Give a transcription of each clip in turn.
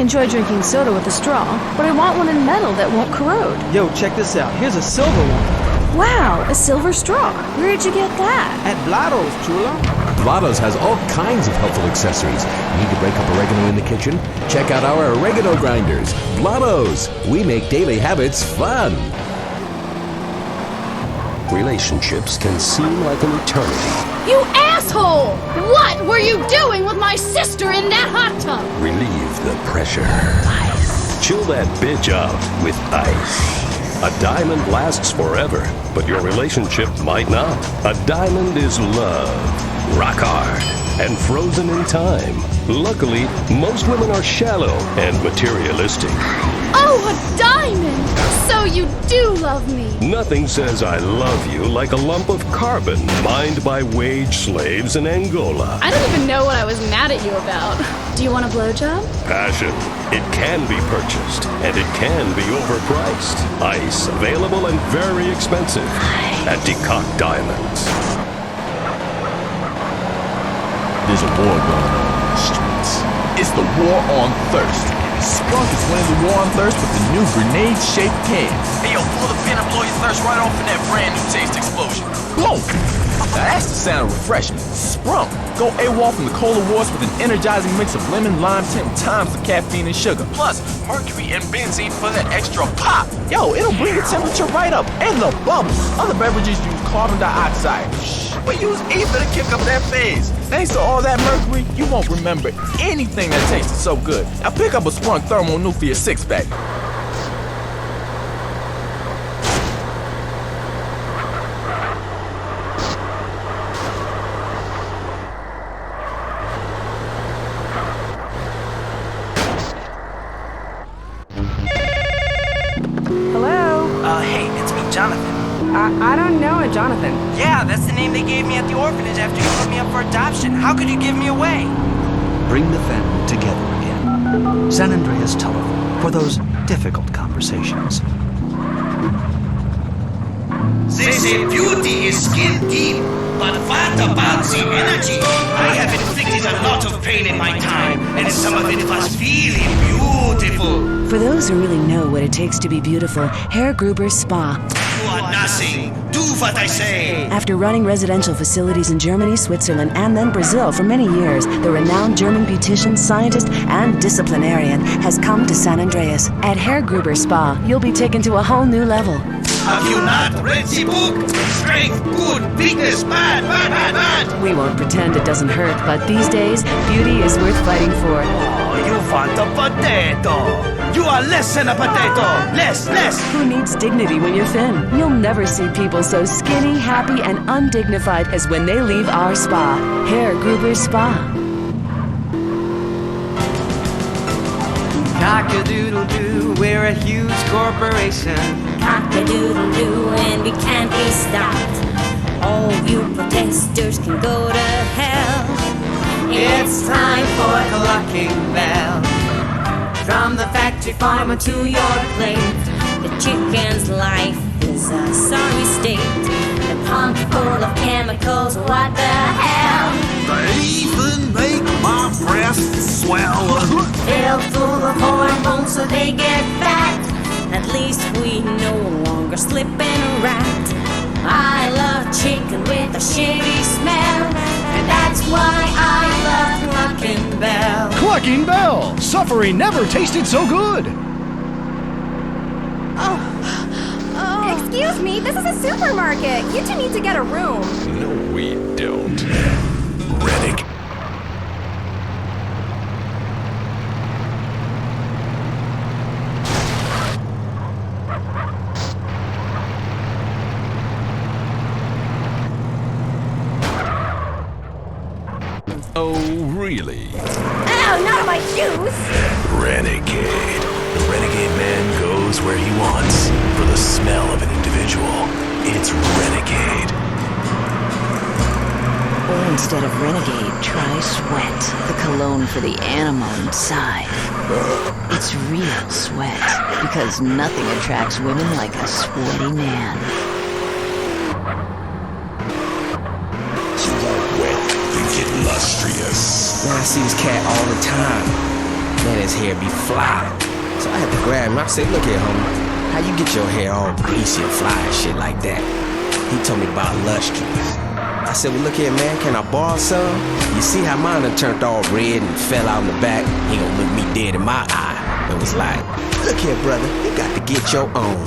enjoy drinking soda with a straw, but I want one in metal that won't corrode. Yo, check this out. Here's a silver one. Wow, a silver straw. Where'd you get that? At Blotto's, Chula. Blotto's has all kinds of helpful accessories. Need to break up oregano in the kitchen? Check out our oregano grinders. Blotto's. We make daily habits fun. Relationships can seem like an eternity. You asshole! What were you doing with my sister in that hot tub? Relieve the pressure. Ice. Chill that bitch out with ice. A diamond lasts forever, but your relationship might not. A diamond is love, rock hard, and frozen in time. Luckily, most women are shallow and materialistic. Oh, a diamond! So you do love me. Nothing says I love you like a lump of carbon mined by wage slaves in Angola. I don't even know what I was mad at you about. Do you want a blowjob? Passion. It can be purchased, and it can be overpriced. Ice, available and very expensive at Decock Diamonds. There's a war going on in the streets. It's the war on thirst. Sprunk is winning the war on thirst with the new grenade-shaped can. Hey, yo, pull the pin and blow your thirst right off in that brand new Taste Explosion. Boom! Now that's the sound of refreshment. Sprunk. Go AWOL from the Cola Wars with an energizing mix of lemon, lime, 10 times the caffeine and sugar. Plus, mercury and benzene for that extra pop. Yo, it'll bring the temperature right up. And the bubbles. Other beverages use carbon dioxide. We use ether to kick up that phase. Thanks to all that mercury, you won't remember anything that tasted so good. Now pick up a Sprunk Thermonuclear 6-pack. Hello? Hey, it's me, Jonathan. I don't know a Jonathan. Yeah, that's the name they gave me at the orphanage after you put me up for adoption. How could you give me away? Bring the family together again. San Andreas Telephone for those difficult conversations. They say beauty is skin deep, but what about the energy? I have inflicted a lot of pain in my time, and some of it was really beautiful. For those who really know what it takes to be beautiful, Herr Gruber's Spa. You are nothing. Do what I say. After running residential facilities in Germany, Switzerland, and then Brazil for many years, the renowned German beautician, scientist, and disciplinarian has come to San Andreas. At Herr Gruber's Spa, you'll be taken to a whole new level. Have you not read the book? Strength, good, weakness, bad, bad, bad, bad. We won't pretend it doesn't hurt, but these days, beauty is worth fighting for. Oh, you want a potato. You are less than a potato. Less. Who needs dignity when you're thin? You'll never see people so skinny, happy, and undignified as when they leave our spa. Herr Gruber's Spa. Cock-a-doodle-doo, we're a huge corporation. Cock-a-doodle-doo, and we can't be stopped. All you protesters can go to hell. It's time for Clucking Bell. From the factory farmer to your plate, the chicken's life is a sorry state. The pump full of chemicals, what the hell? They even make my breasts swell. Filled full of hormones so they get fat. At least we no longer slip in a rat. I love chicken with a shitty smell, and that's why I love Clucking Bell. Clucking Bell! Suffering never tasted so good! Excuse me, this is a supermarket. You two need to get a room. No, we don't. Rennick. Oh, really? Ow, not on my shoes! Renegade. The renegade man goes where he wants. For the smell of an individual, it's Renegade. Or instead of Renegade, try Sweat, the cologne for the animal inside. It's real sweat, because nothing attracts women like a sweaty man. Wet, they get lustrous. I see this cat all the time. man, his hair be fly. So I had to grab him. I said, look here, homie, how you get your hair all greasy and fly and shit like that? He told me about lustrous. I said, well, look here, man, can I borrow some? You see how mine done turned all red and fell out in the back? He gonna look me dead in my eye. It was like, look here, brother, you got to get your own.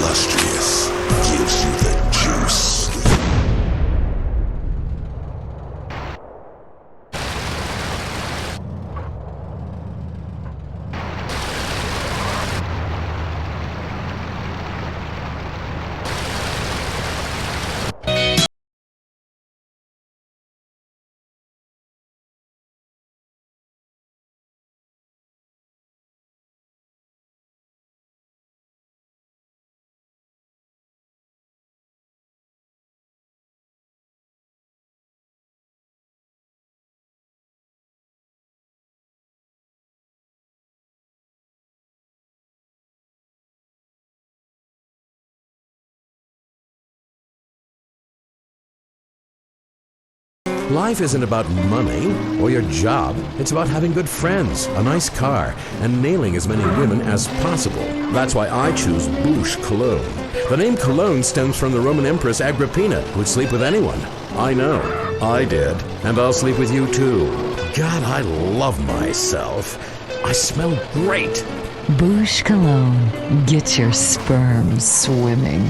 Lustrous gives you the juice. Life isn't about money or your job. It's about having good friends, a nice car, and nailing as many women as possible. That's why I choose Bouche Cologne. The name Cologne stems from the Roman Empress Agrippina, who'd sleep with anyone. I know. I did. And I'll sleep with you too. God, I love myself. I smell great. Bouche Cologne. Get your sperm swimming.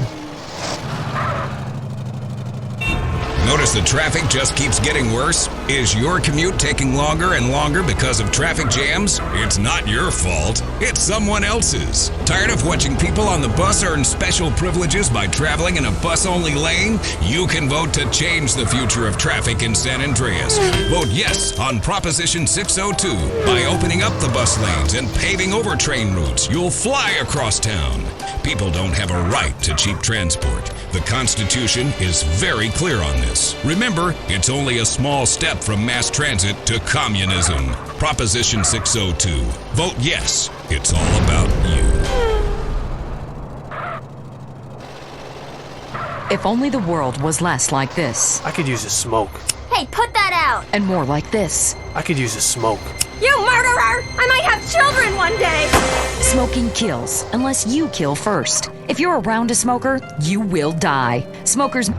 Notice the traffic just keeps getting worse? Is your commute taking longer and longer because of traffic jams? It's not your fault. It's someone else's. Tired of watching people on the bus earn special privileges by traveling in a bus-only lane? You can vote to change the future of traffic in San Andreas. Vote yes on Proposition 602. By opening up the bus lanes and paving over train routes, you'll fly across town. People don't have a right to cheap transport. The Constitution is very clear on this. Remember, it's only a small step from mass transit to communism. Proposition 602. Vote yes. It's all about you. If only the world was less like this. I could use a smoke. Hey, put that out! And more like this. I could use a smoke. You murderer! I might have children one day! Smoking kills, unless you kill first. If you're around a smoker, you will die. Smokers...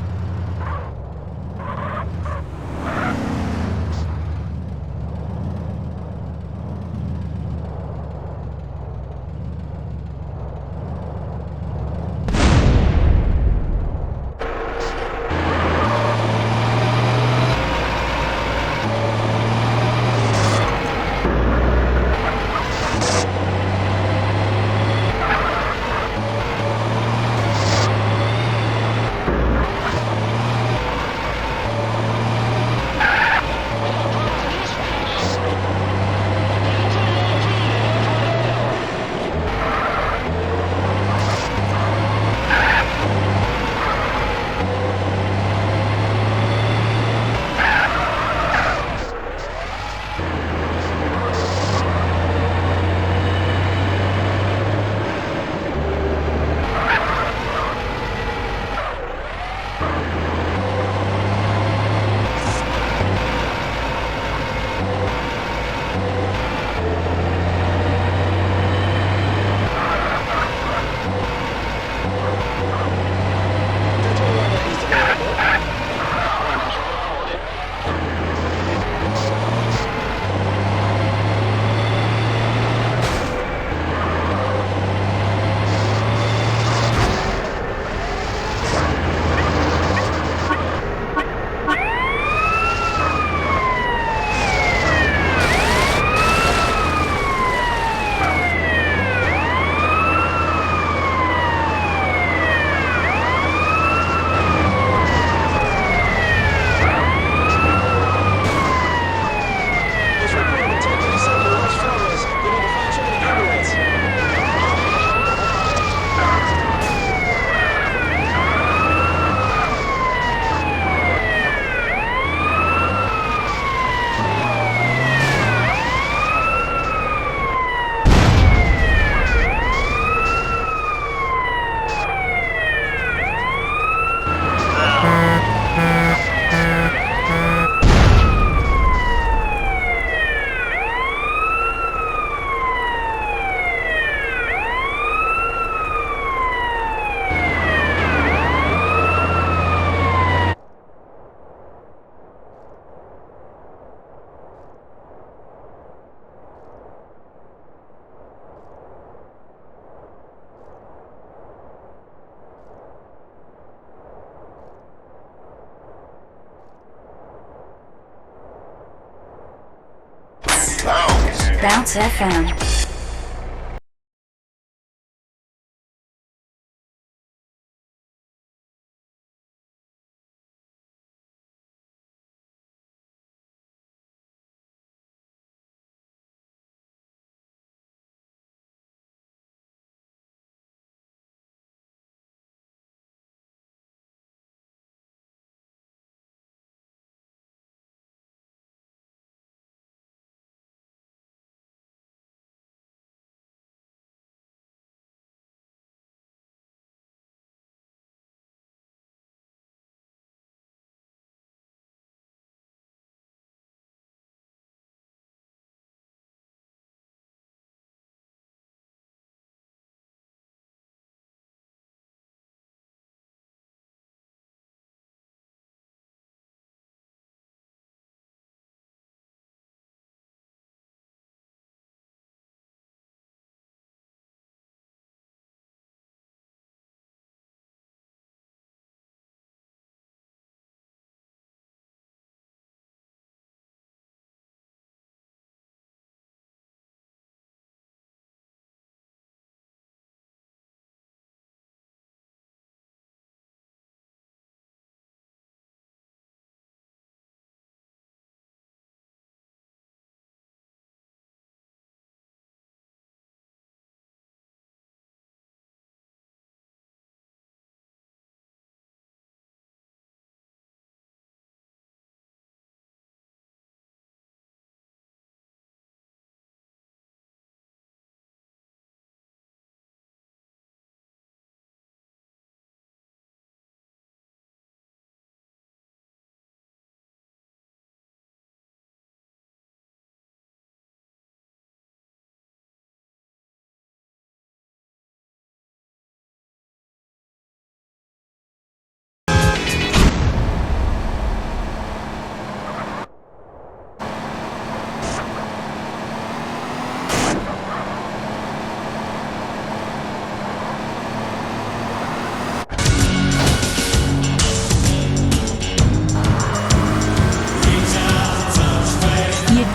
Bounce FM.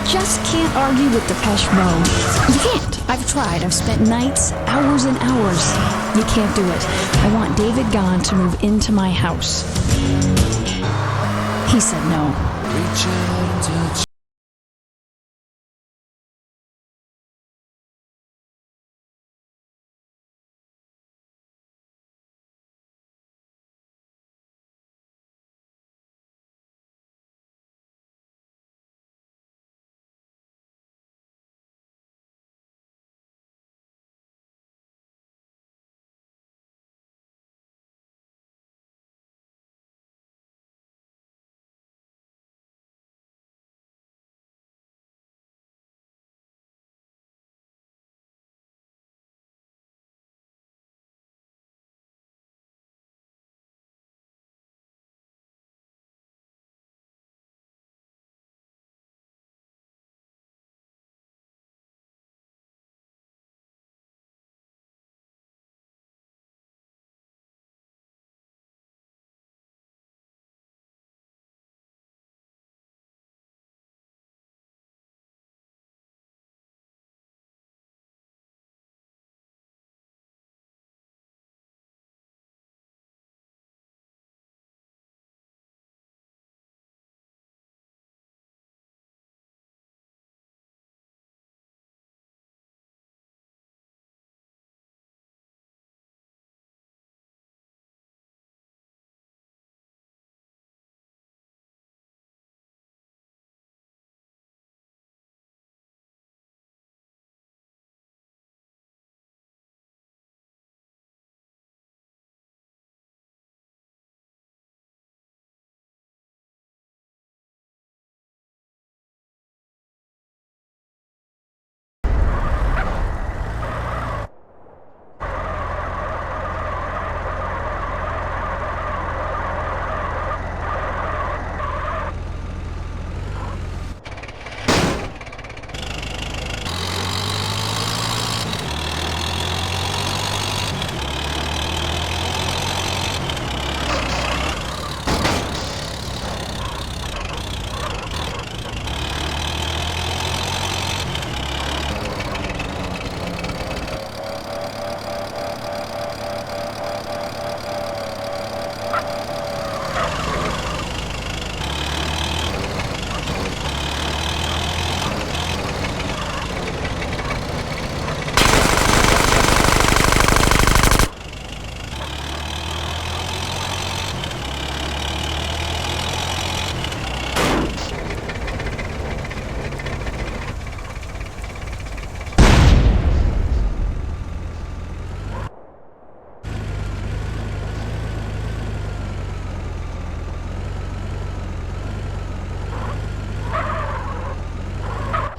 Just can't argue with Depeche Mode. You can't. I've tried. I've spent nights, hours and hours. You can't do it. I want David Gahn to move into my house. He said no.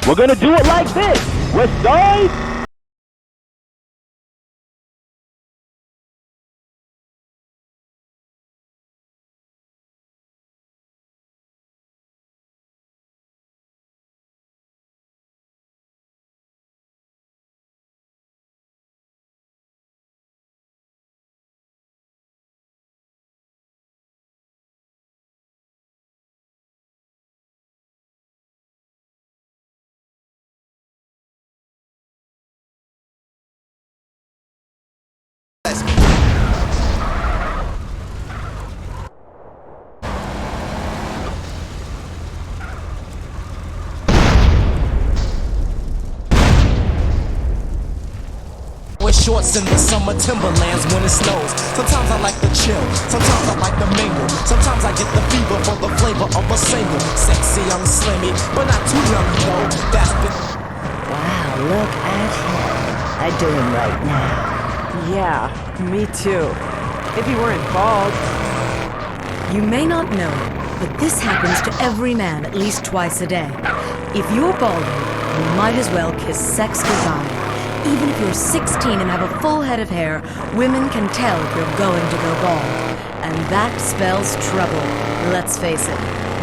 We're gonna do it like this. West Side. Wear shorts in the summer timberlands when it snows. Sometimes I like to chill, sometimes I like to mingle. Sometimes I get the fever for the flavor of a single. Sexy young slimmy, but not too young, you know. That's been... Wow, look at him. I do him right now. Yeah, me too. If he weren't bald. You may not know it, but this happens to every man at least twice a day. If you're balding, you might as well kiss sex goodbye. Even if you're 16 and have a full head of hair, women can tell if you're going to go bald. And that spells trouble. Let's face it,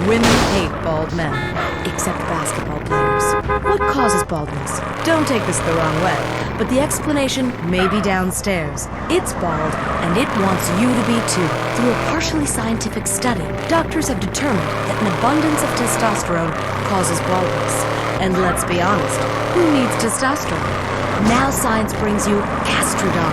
women hate bald men, except basketball players. What causes baldness? Don't take this the wrong way, but the explanation may be downstairs. It's bald, and it wants you to be too. Through a partially scientific study, doctors have determined that an abundance of testosterone causes baldness. And let's be honest, who needs testosterone? Now science brings you Castrodon.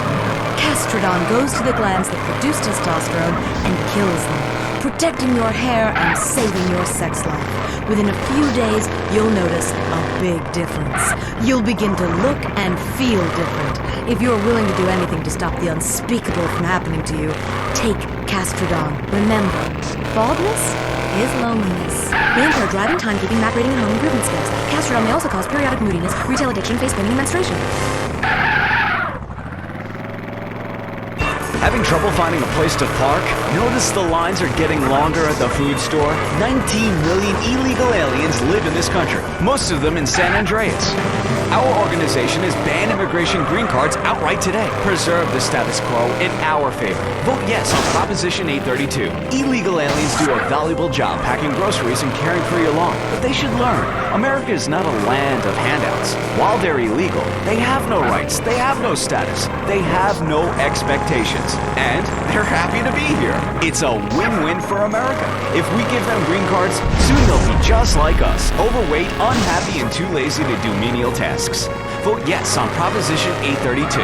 Castrodon goes to the glands that produce testosterone and kills them, protecting your hair and saving your sex life. Within a few days, you'll notice a big difference. You'll begin to look and feel different. If you're willing to do anything to stop the unspeakable from happening to you, take Castrodon. Remember, baldness is loneliness. May impair driving, timekeeping, map reading, and home improvement skills. Castrodon may also cause periodic moodiness, retail addiction, face painting, and menstruation. Having trouble finding a place to park? Notice the lines are getting longer at the food store? 19 million illegal aliens live in this country, most of them in San Andreas. Our organization has banned immigration green cards outright today. Preserve the status quo in our favor. Vote yes on Proposition 832. Illegal aliens do a valuable job packing groceries and caring for your lawn, but they should learn, America is not a land of handouts. While they're illegal, they have no rights, they have no status, they have no expectations, and they're happy to be here. It's a win-win for America. If we give them green cards, soon they'll be just like us, overweight, unhappy, and too lazy to do menial tasks. Vote yes on Proposition 832.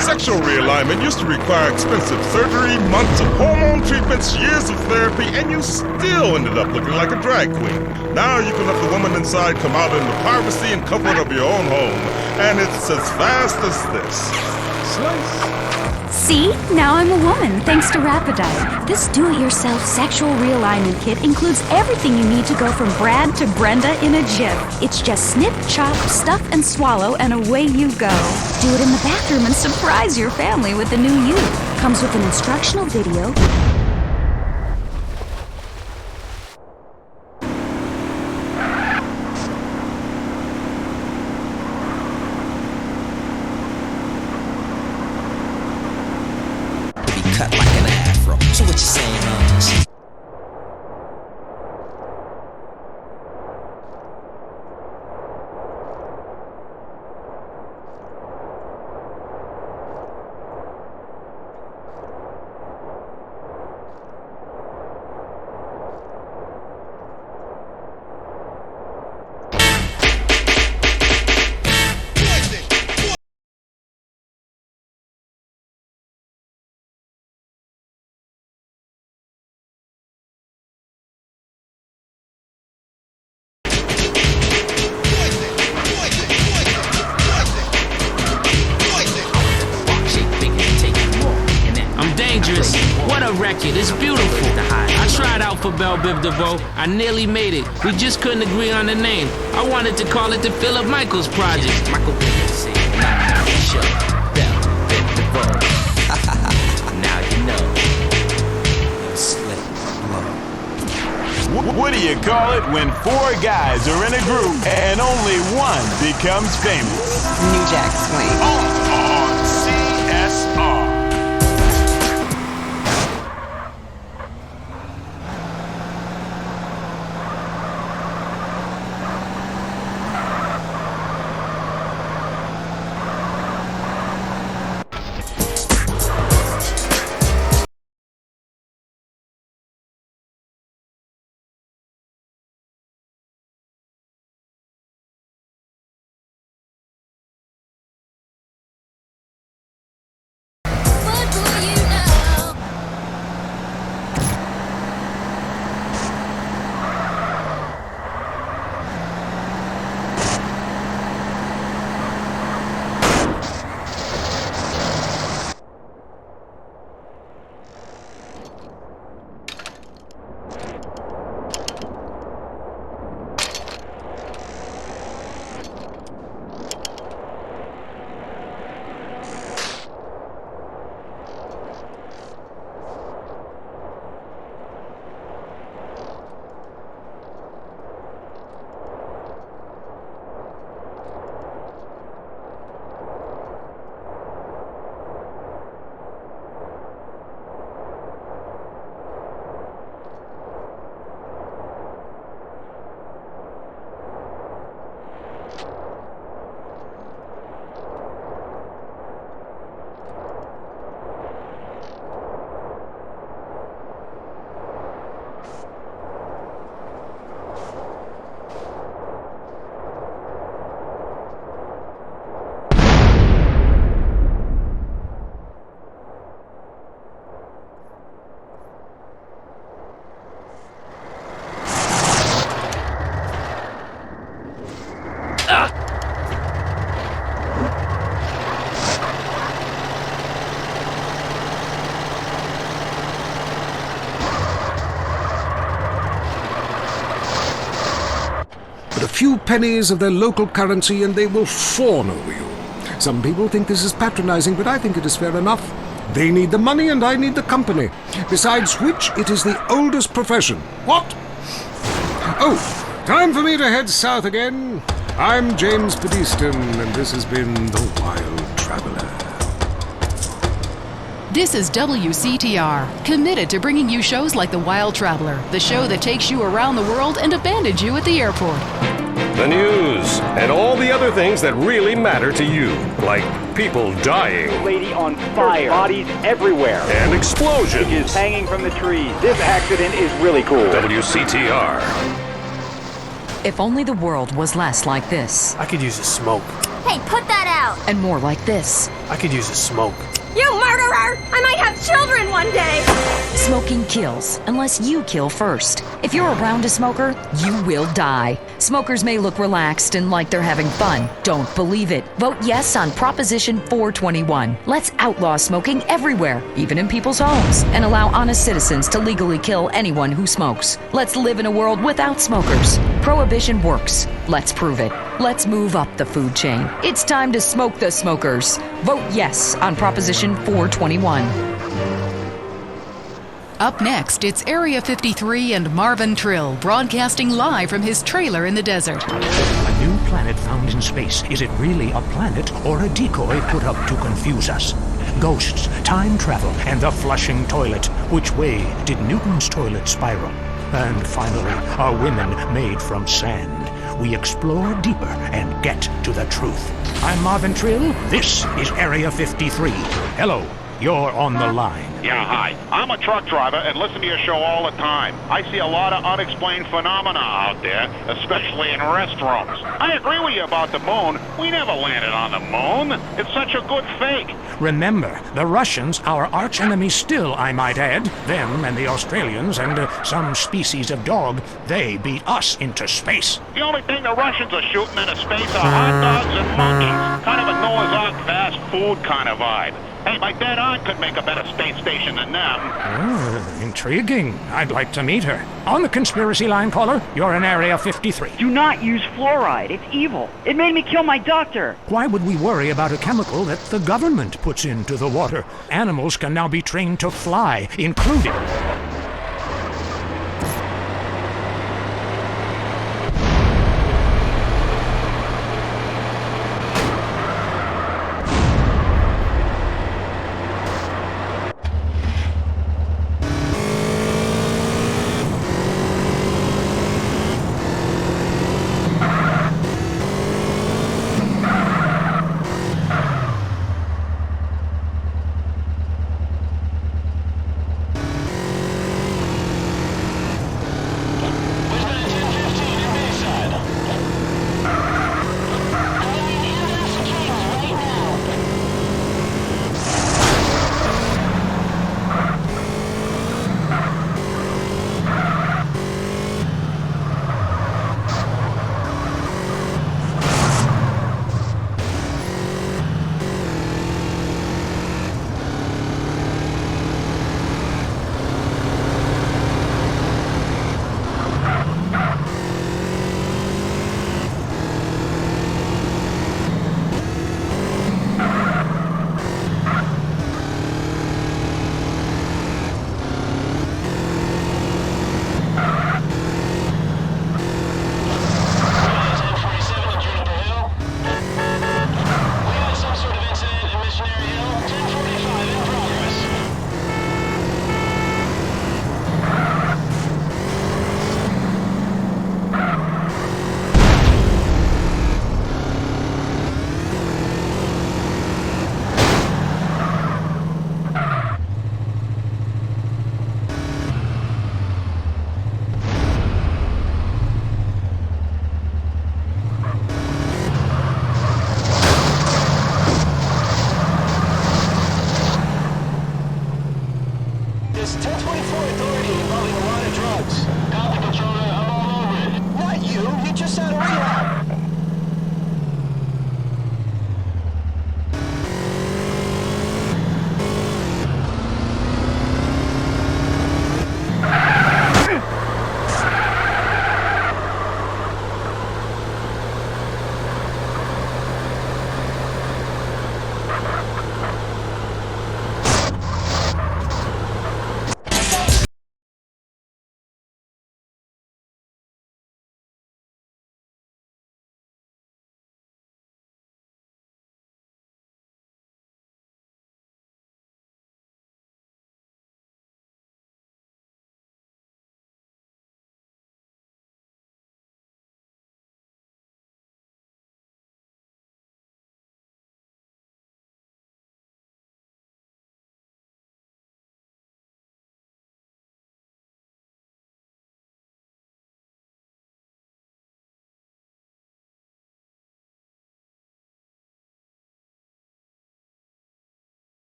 Sexual realignment used to require expensive surgery, months of hormone treatments, years of therapy, and you still ended up looking like a drag queen. Now you can let the woman inside come out in the privacy and comfort of your own home, and it's as fast as this. Slice. See? Now I'm a woman, thanks to Rapidyte. This do-it-yourself sexual realignment kit includes everything you need to go from Brad to Brenda in a jiff. It's just snip, chop, stuff, and swallow, and away you go. Do it in the bathroom and surprise your family with the new you. Comes with an instructional video, cut like an afro. So what you saying, huh? What a record, it's beautiful. I tried out for Belle Biv DeVoe, I nearly made it. We just couldn't agree on the name. I wanted to call it the Philip Michaels Project. Michael Bivens, Belle Biv DeVoe. Now you know. What do you call it when 4 guys are in a group and only one becomes famous. New Jack Swing. On CSR. But a few pennies of their local currency and they will fawn over you. Some people think this is patronizing, but I think it is fair enough. They need the money and I need the company. Besides which, it is the oldest profession. What? Oh, time for me to head south again. I'm James Pedeston, and this has been The Wild Traveler. This is WCTR, committed to bringing you shows like The Wild Traveler, the show that takes you around the world and abandons you at the airport. The news, and all the other things that really matter to you, like people dying. Lady on fire. Bodies everywhere. And explosions. Images hanging from the trees. This accident is really cool. WCTR. If only the world was less like this. I could use a smoke. Hey, put that out! And more like this. I could use a smoke. You murderer! I might have children one day! Smoking kills, unless you kill first. If you're around a smoker, you will die. Smokers may look relaxed and like they're having fun. Don't believe it. Vote yes on Proposition 421. Let's outlaw smoking everywhere, even in people's homes, and allow honest citizens to legally kill anyone who smokes. Let's live in a world without smokers. Prohibition works. Let's prove it. Let's move up the food chain. It's time to smoke the smokers. Vote yes on Proposition 421. Up next, it's Area 53 and Marvin Trill, broadcasting live from his trailer in the desert. A new planet found in space. Is it really a planet or a decoy put up to confuse us? Ghosts, time travel, and the flushing toilet. Which way did Newton's toilet spiral? And finally, are women made from sand? We explore deeper and get to the truth. I'm Marvin Trill. This is Area 53. Hello, you're on the line. Yeah, hi. I'm a truck driver and listen to your show all the time. I see a lot of unexplained phenomena out there, especially in restrooms. I agree with you about the moon. We never landed on the moon. It's such a good fake. Remember, the Russians, our arch enemy still, I might add, them and the Australians and some species of dog, they beat us into space. The only thing the Russians are shooting into space are hot dogs and monkeys. Kind of a Noah's Ark fast food kind of vibe. Hey, my dead aunt could make a better space station than them. Oh, intriguing. I'd like to meet her. On the conspiracy line, caller, you're in Area 53. Do not use fluoride. It's evil. It made me kill my doctor. Why would we worry about a chemical that the government puts into the water? Animals can now be trained to fly, including...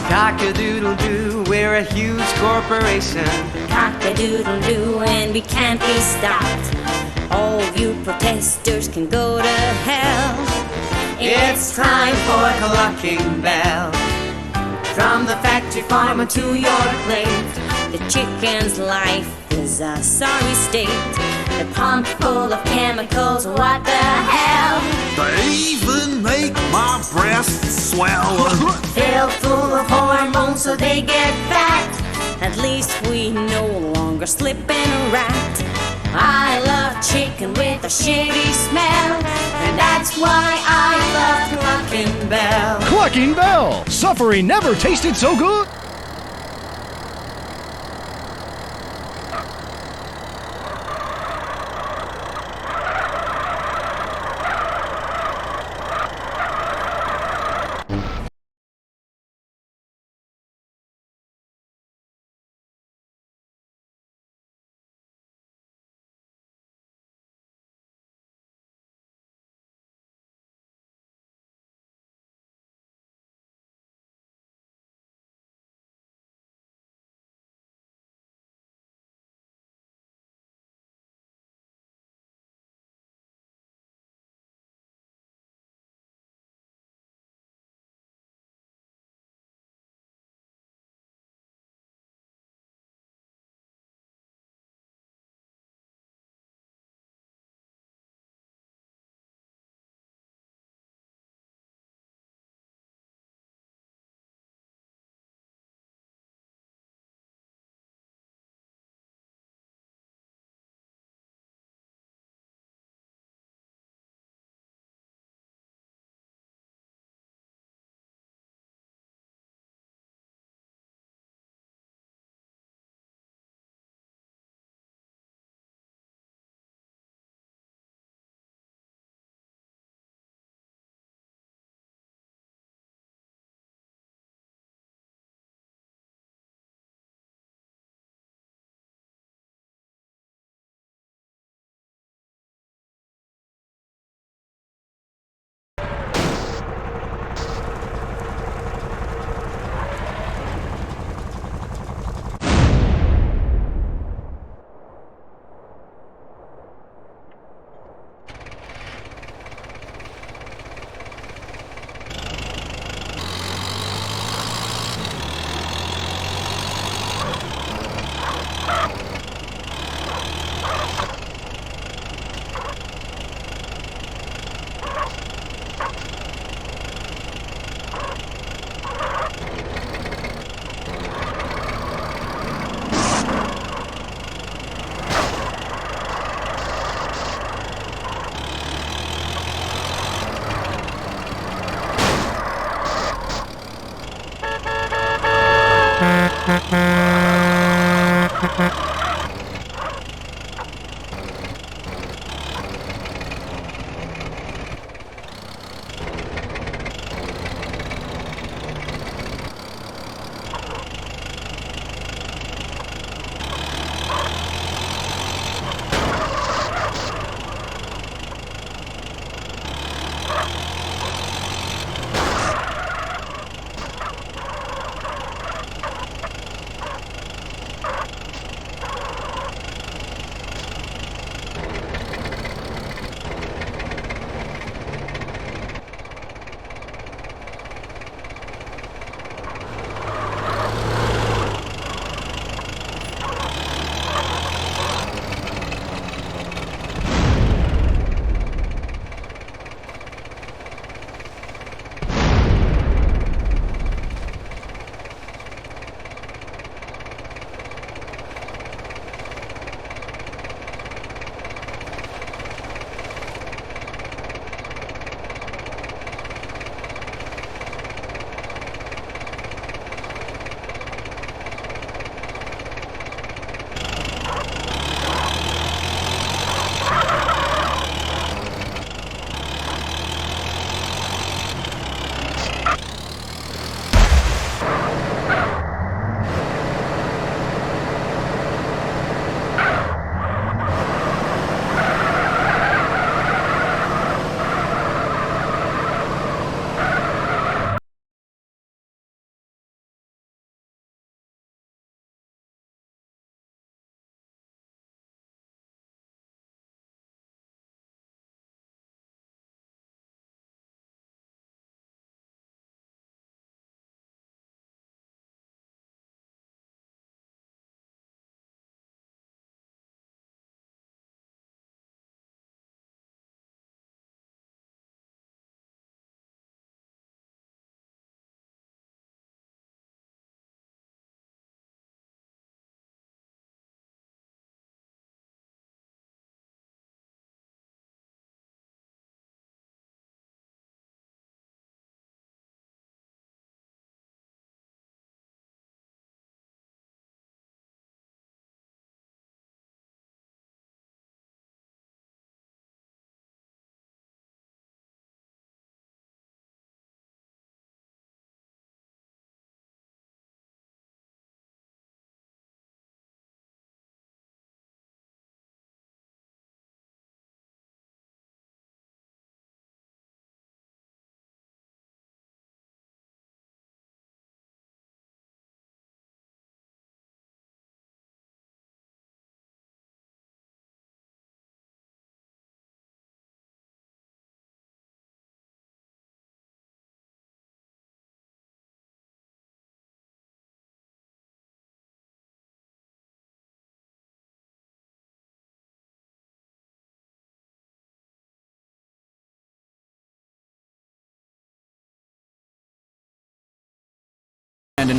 Cock-a-doodle-doo, we're a huge corporation. Cock-a-doodle-doo, and we can't be stopped. All you protesters can go to hell. It's time for Clucking Bell. From the factory farmer to your plate, the chicken's life is a sorry state. They're pumped full of chemicals, what the hell? They even make my breasts swell. Filled full of hormones so they get fat. At least we no longer slip in a rat. I love chicken with a shitty smell, and that's why I love Clucking Bell. Clucking Bell! Suffering never tasted so good!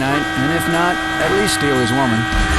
night, and if not, at least steal his woman.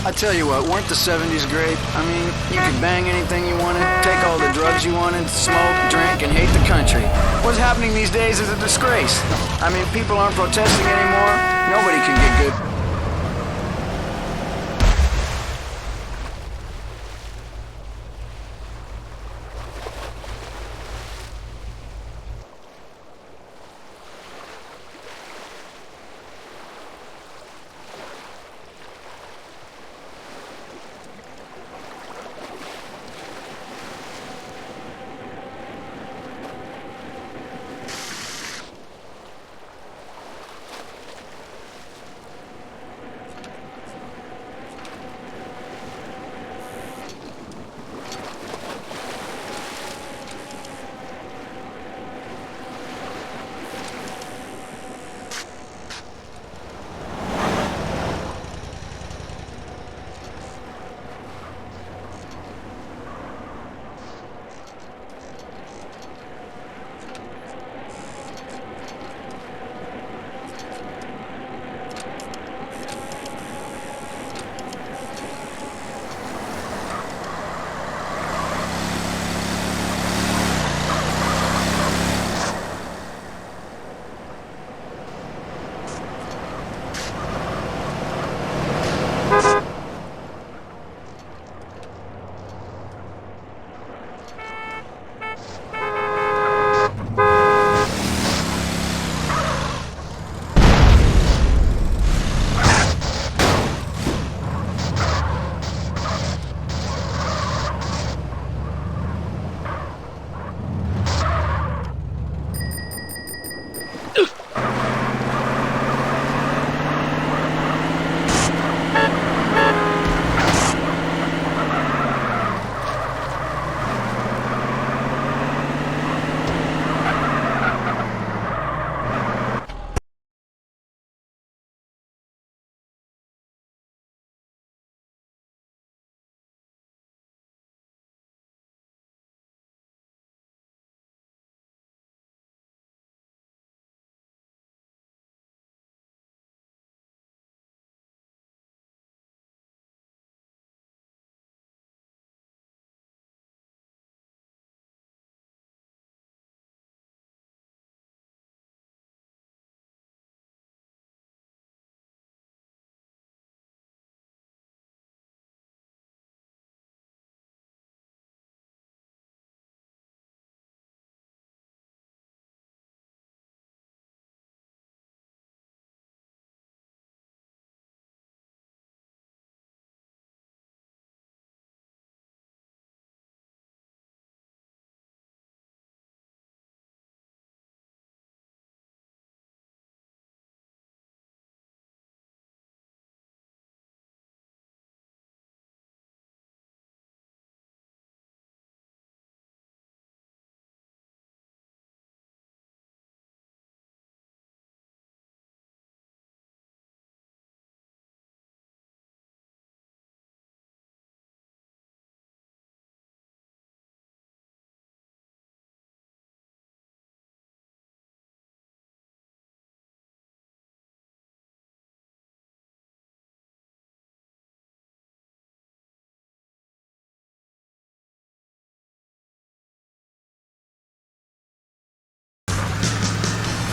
I tell you what, weren't the 70s great? I mean, you could bang anything you wanted, take all the drugs you wanted, smoke, drink, and hate the country. What's happening these days is a disgrace. I mean, people aren't protesting anymore. Nobody can get good.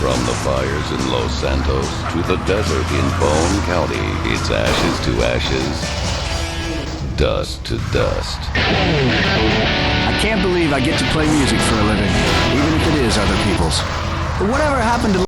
From the fires in Los Santos to the desert in Bone County, it's ashes to ashes, dust to dust. I can't believe I get to play music for a living, even if it is other people's. But whatever happened to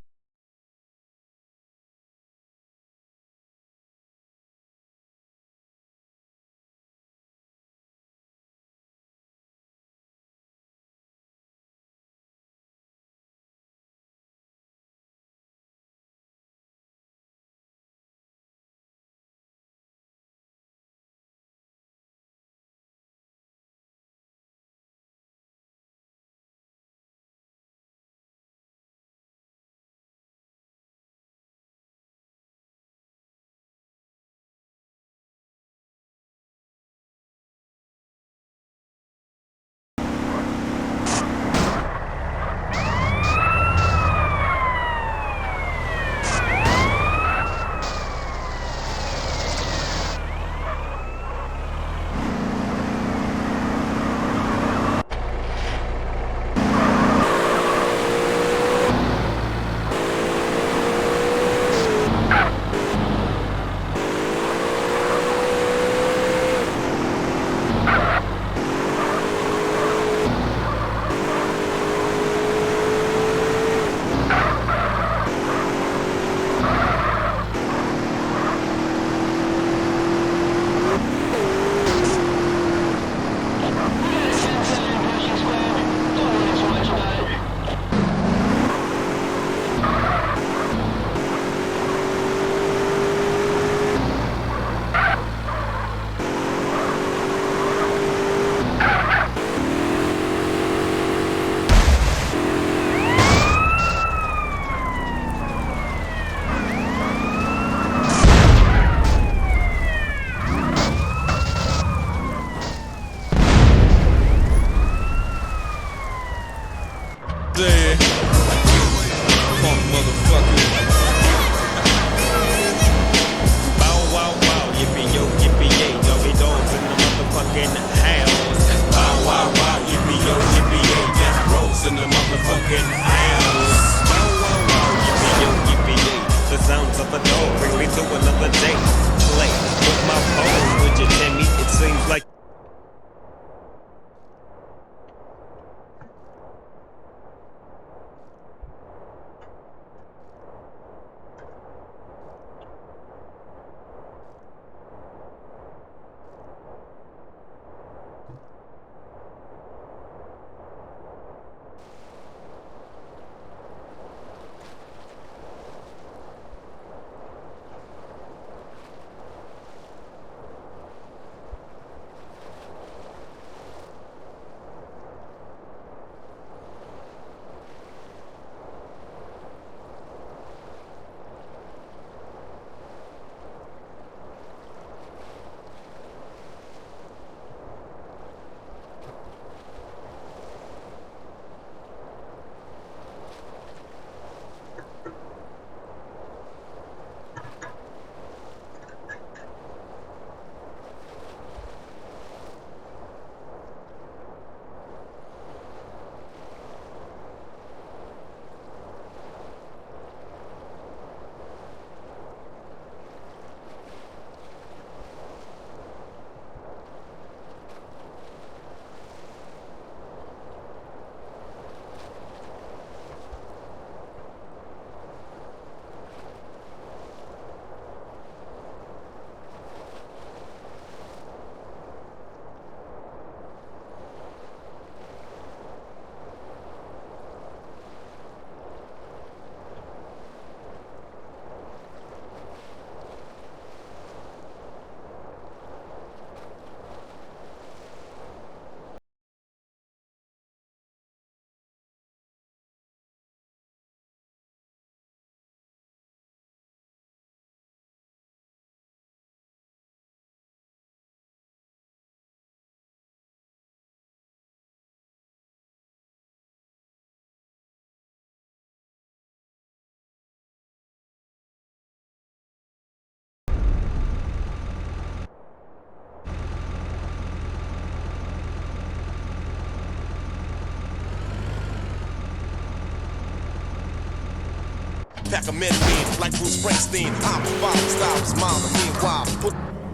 pack a mezzanine like Bruce Springsteen. I'm a vibe style, smile, meanwhile.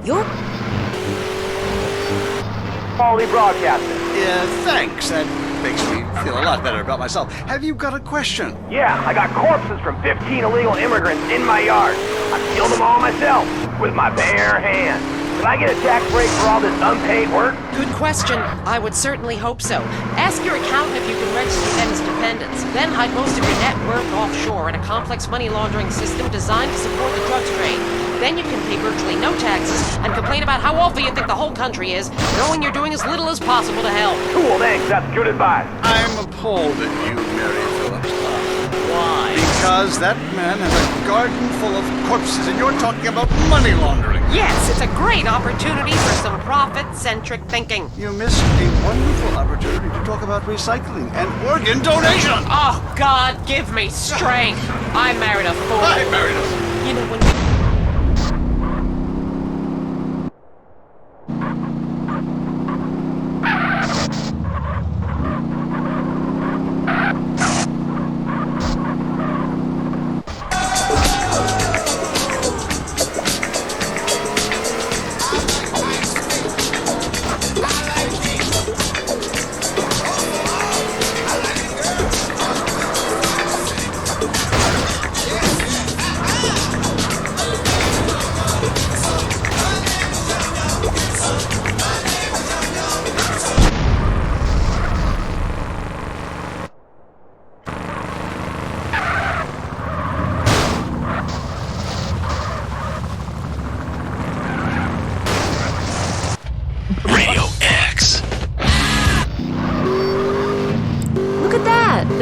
You're quality broadcasting. Yeah, thanks. That makes me feel a lot better about myself. Have you got a question? Yeah, I got corpses from 15 illegal immigrants in my yard. I killed them all myself with my bare hands. Did I get a tax break for all this unpaid work? Good question. I would certainly hope so. Ask your accountant if you can register them as dependents. Then hide most of your net worth offshore in a complex money laundering system designed to support the drugs trade. Then you can pay virtually no taxes and complain about how awful you think the whole country is, knowing you're doing as little as possible to help. Cool, thanks. That's good advice. I'm appalled at you, Mary Phillips. Why? Because that man has a garden full of corpses and you're talking about money laundering. Yes, it's a great opportunity for some profit-centric thinking. You missed a wonderful opportunity to talk about recycling and organ donation. Oh, God, give me strength. I married a fool. I married a fool. You know, when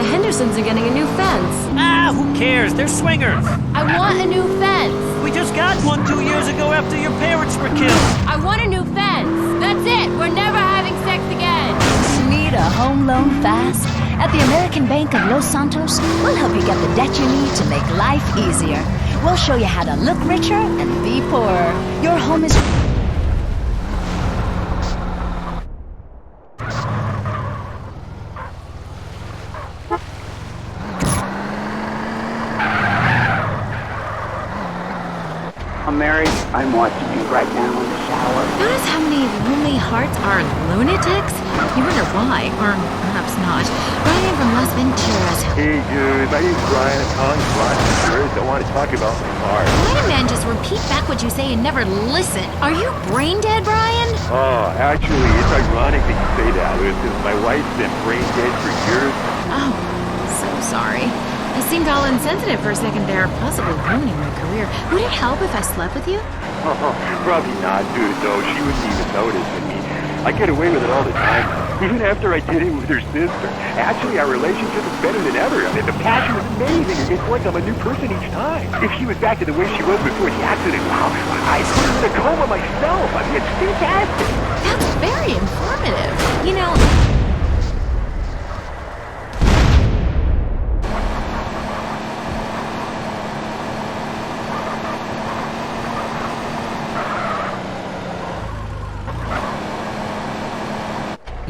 Hendersons are getting a new fence. Ah, who cares? They're swingers. I want a new fence. We just got one 2 years ago after your parents were killed. I want a new fence. That's it. We're never having sex again. Need a home loan fast? At the American Bank of Los Santos, we'll help you get the debt you need to make life easier. We'll show you how to look richer and be poorer. Your home is... I'm married. I'm watching you right now in the shower. Notice how many lonely hearts are lunatics? You wonder why, or perhaps not. Brian from Las Venturas. Hey, dude, my name's Brian. I'm calling from Las Venturas. I want to talk about my car. Why did man just repeat back what you say and never listen? Are you brain dead, Brian? Oh, actually, it's ironic that you say that, because my wife's been brain dead for years. Oh, so sorry. I seemed all insensitive for a second there, possibly ruining my career. Would it help if I slept with you? Probably not, dude, though. She wouldn't even notice. I mean, I get away with it all the time, even after I did it with her sister. Actually, our relationship is better than ever. I mean, the passion is amazing. It's like I'm a new person each time. If she was back to the way she was before the accident, wow, I'd put her in a coma myself. I mean, it's fantastic. That's very informative. You know...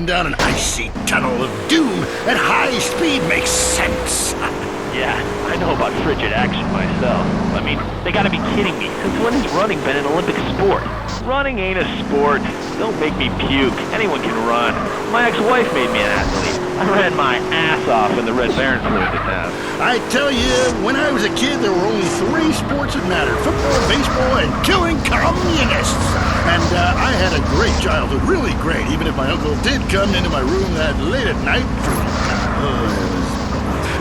Down an icy tunnel of doom at high speed makes sense. Yeah, I know about frigid action myself. I mean, they gotta be kidding me. Since when has running been an Olympic sport? Running ain't a sport. Don't make me puke. Anyone can run. My ex-wife made me an athlete. I ran my ass off when the Red Baron flew into town. I tell you, when I was a kid, there were only 3 sports that mattered. Football, baseball, and killing communists. And I had a great childhood, really great, even if my uncle did come into my room that late at night.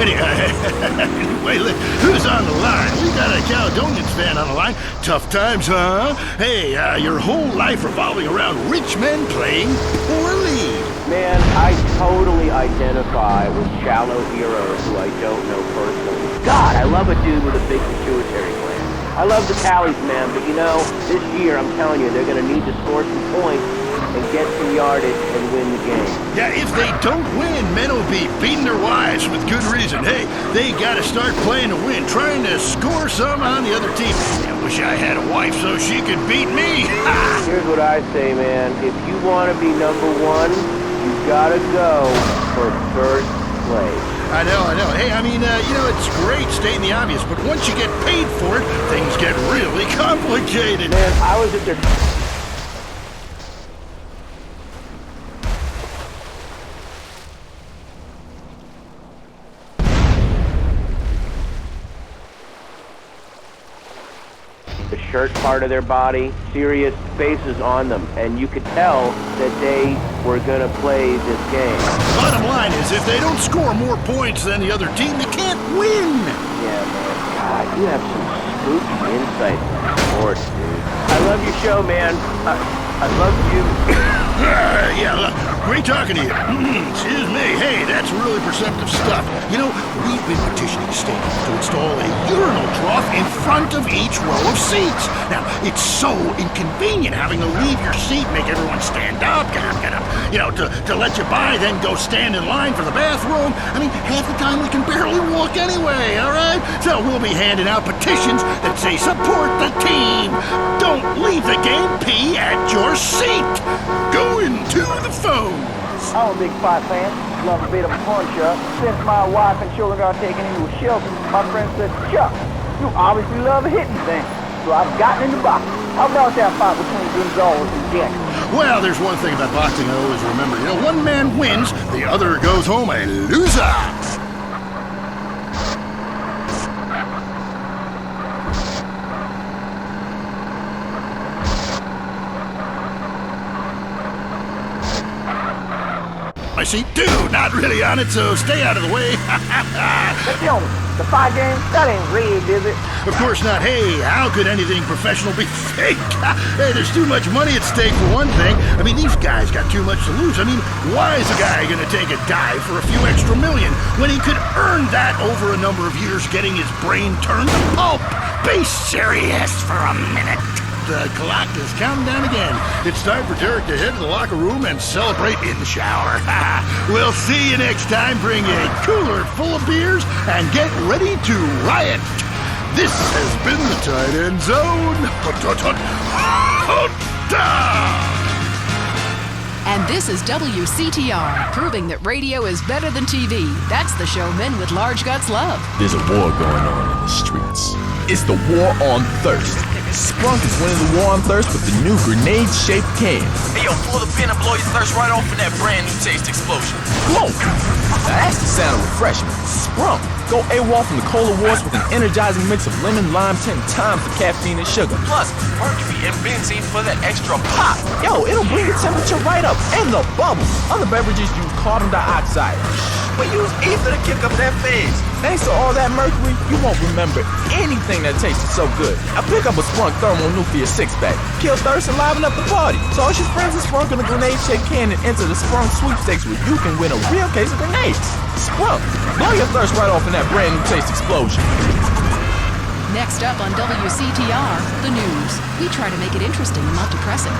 Anyway, look, who's on the line? We got a Caledonians fan on the line. Tough times, huh? Hey, your whole life revolving around rich men playing poorly. Man, I totally identify with shallow heroes who I don't know personally. God, I love a dude with a big pituitary gland. I love the tallies, man, but you know, this year, I'm telling you, they're going to need to score some points and get some yardage and win the game. Yeah, if they don't win, men will be beating their wives with good reason. Hey, they got to start playing to win, trying to score some on the other team. I wish I had a wife so she could beat me. Here's what I say, man. If you want to be number one, you got to go for first place. I know. Hey, I mean, it's great stating the obvious, but once you get paid for it, things get really complicated. Man, I was at their... the shirt part of their body, serious faces on them, and you could tell that they were gonna play this game. Bottom line is, if they don't score more points than the other team, they can't win. Yeah, man. God, you have some spooky insight into sports, dude. I love your show, man. I love you. Great talking to you. Excuse me. Hey, that's really perceptive stuff. We've been petitioning the state to install a urinal trough in front of each row of seats. Now, it's so inconvenient having to leave your seat, make everyone stand up, get up, to let you by, then go stand in line for the bathroom. I mean, half the time we can barely walk anyway, all right? So we'll be handing out petitions that say support the team. Don't leave the game, pee at your seat. Go into the phone. I'm a big fight fan. Love a bit of a punch-up. Since my wife and children got taken into a shelter, my friend said, Chuck, you obviously love hitting things. So I've gotten into boxing. How about that fight between Gonzalez and Jackson? Well, there's one thing about boxing I always remember. One man wins, the other goes home a loser. I see two not really on it, so stay out of the way. But tell me, the fight game, that ain't rigged, is it? Of course not. Hey, how could anything professional be fake? Hey, there's too much money at stake for one thing. I mean, these guys got too much to lose. I mean, why is a guy gonna take a dive for a few extra million when he could earn that over a number of years getting his brain turned to pulp? Be serious for a minute. The clock is counting down again. It's time for Derek to head to the locker room and celebrate in the shower. We'll see you next time. Bring a cooler full of beers and get ready to riot. This has been the Tight End Zone. And this is WCTR, proving that radio is better than TV. That's the show men with large guts love. There's a war going on in the streets. It's the war on thirst. Sprunk is winning the war on thirst with the new grenade-shaped can. Hey, yo, pull the pin and blow your thirst right off in that brand new taste explosion. Whoa! Now that's the sound of refreshment. Sprunk. Go AWOL from the Cola Wars with an energizing mix of lemon, lime, 10 times the caffeine and sugar. Plus, mercury and benzene for that extra pop. Yo, it'll bring your temperature right up and the bubble. Other beverages use carbon dioxide. But use ether to kick up that phase. Thanks to all that mercury, you won't remember anything that tasted so good. Now pick up a Sprunk Thermonuclear 6-pack. Kill thirst and liven up the party. So all your friends are Sprunk in a grenade-shaped can and enter the Sprunk sweepstakes where you can win a real case of grenades. Sprunk, blow your thirst right off in that brand new taste explosion. Next up on WCTR, the news. We try to make it interesting and not depressing.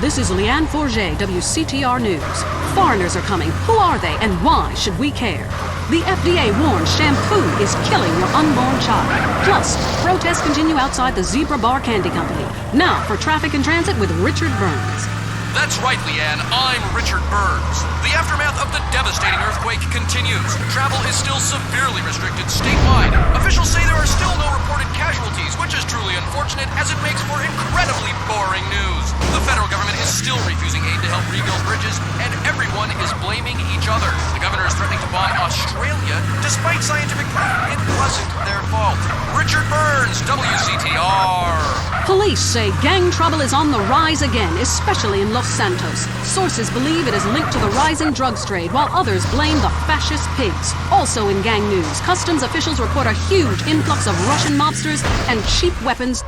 This is Leanne Forget, WCTR News. Foreigners are coming. Who are they and why should we care? The FDA warns shampoo is killing your unborn child. Plus, protests continue outside the Zebra Bar Candy Company. Now for traffic and transit with Richard Burns. That's right, Leanne. I'm Richard Burns. The aftermath of the devastating earthquake continues. Travel is still severely restricted statewide. Officials say there are still no reported casualties, which is truly unfortunate as it makes for incredibly boring news. The federal government is still refusing aid to help rebuild bridges, and everyone is blaming each other. The governor is threatening to bomb Australia, despite scientific proof it wasn't their fault. Richard Burns, WCTR. Police say gang trouble is on the rise again, especially in Los Santos. Sources believe it is linked to the rising drugs trade, while others blame the fascist pigs. Also in gang news, customs officials report a huge influx of Russian mobsters and cheap weapons